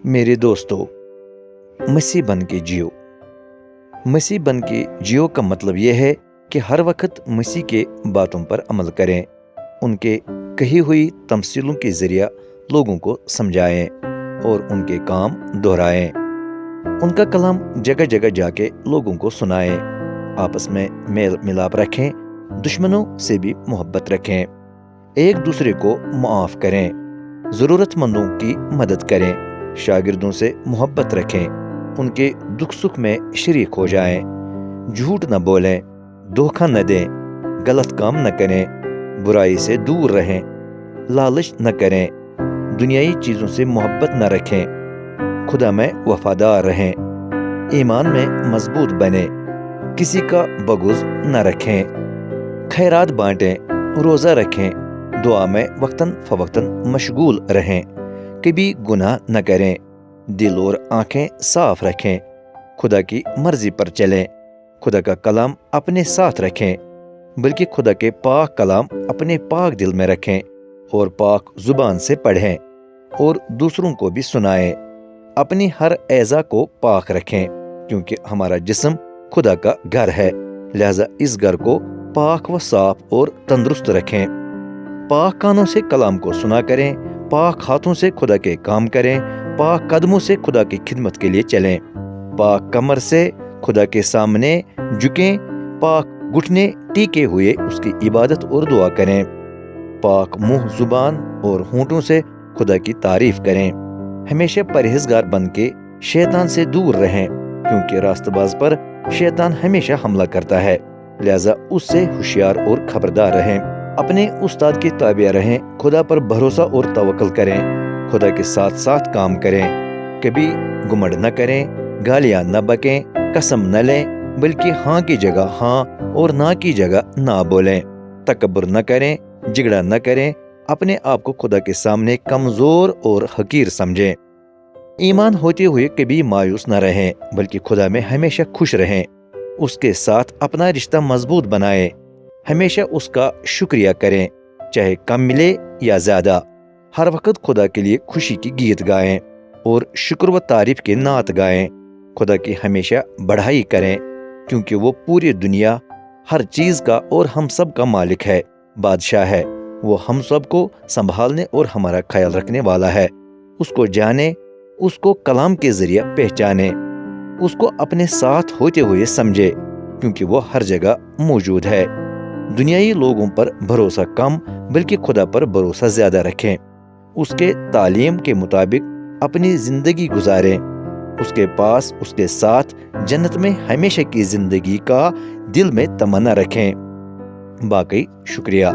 मेरे दोस्तों, मसीह बन के जियो। मसीह बन के जियो का मतलब यह है कि हर वक्त मसीह के बातों पर अमल करें, उनके कही हुई तमसीलों के ज़रिए लोगों को समझाएं और उनके काम दोहराएं। उनका कलाम जगह जगह जाके लोगों को सुनाएं। आपस में मेल मिलाप रखें, दुश्मनों से भी मोहब्बत रखें, एक दूसरे को मुआफ़ करें, ज़रूरतमंदों की मदद करें, शागिर्दों से मोहब्बत रखें, उनके दुख सुख में शरीक हो जाएं, झूठ न बोलें, धोखा न दें, गलत काम न करें, बुराई से दूर रहें, लालच न करें, दुनियाई चीज़ों से मोहब्बत न रखें, खुदा में वफादार रहें, ईमान में मजबूत बने, किसी का बगुज़ न रखें, खैरात बांटें, रोज़ा रखें, दुआ में वक्तन फवक्तन मशगूल रहें, कभी गुनाह न करें, दिल और आंखें साफ रखें, खुदा की मर्जी पर चलें, खुदा का कलाम अपने साथ रखें, बल्कि खुदा के पाक कलाम अपने पाक दिल में रखें और पाक जुबान से पढ़ें और दूसरों को भी सुनाएं। अपनी हर एज़ा को पाक रखें, क्योंकि हमारा जिस्म खुदा का घर है, लिहाजा इस घर को पाक व साफ और तंदुरुस्त रखें। पाक कानों से कलाम को सुना करें, पाक हाथों से खुदा के काम करें, पाक कदमों से खुदा की खिदमत के लिए चलें, पाक कमर से खुदा के सामने झुकें, पाक घुटने टीके हुए उसकी इबादत और दुआ करें, पाक मुंह जुबान और होंठों से खुदा की तारीफ करें। हमेशा परहेजगार बन के शैतान से दूर रहें, क्योंकि रास्तबाज पर शैतान हमेशा हमला करता है, लिहाजा उससे होशियार और खबरदार रहें। अपने उस्ताद की ताबिया रहें, खुदा पर भरोसा और तवक्ल करें, खुदा के साथ साथ काम करें, कभी घुमंड न करें, गालियां न बकें, कसम न लें, बल्कि हाँ की जगह हाँ और ना की जगह ना बोलें, तकब्बुर न करें, झगड़ा न करें, अपने आप को खुदा के सामने कमज़ोर और हकीर समझें। ईमान होते हुए कभी मायूस न रहें, बल्कि खुदा में हमेशा खुश रहें, उसके साथ अपना रिश्ता मजबूत बनाएं, हमेशा उसका शुक्रिया करें, चाहे कम मिले या ज़्यादा। हर वक्त खुदा के लिए खुशी की गीत गाएं और शुक्र व तारीफ के नात गाएं। खुदा की हमेशा बढ़ाई करें, क्योंकि वो पूरी दुनिया, हर चीज़ का और हम सब का मालिक है, बादशाह है। वो हम सब को संभालने और हमारा ख्याल रखने वाला है। उसको जाने, उसको कलाम के जरिए पहचाने, उसको अपने साथ होते हुए समझे, क्योंकि वो हर जगह मौजूद है। दुनियाई लोगों पर भरोसा कम, बल्कि खुदा पर भरोसा ज्यादा रखें। उसके तालीम के मुताबिक अपनी जिंदगी गुजारें, उसके पास उसके साथ जन्नत में हमेशा की जिंदगी का दिल में तमन्ना रखें। बाकी शुक्रिया।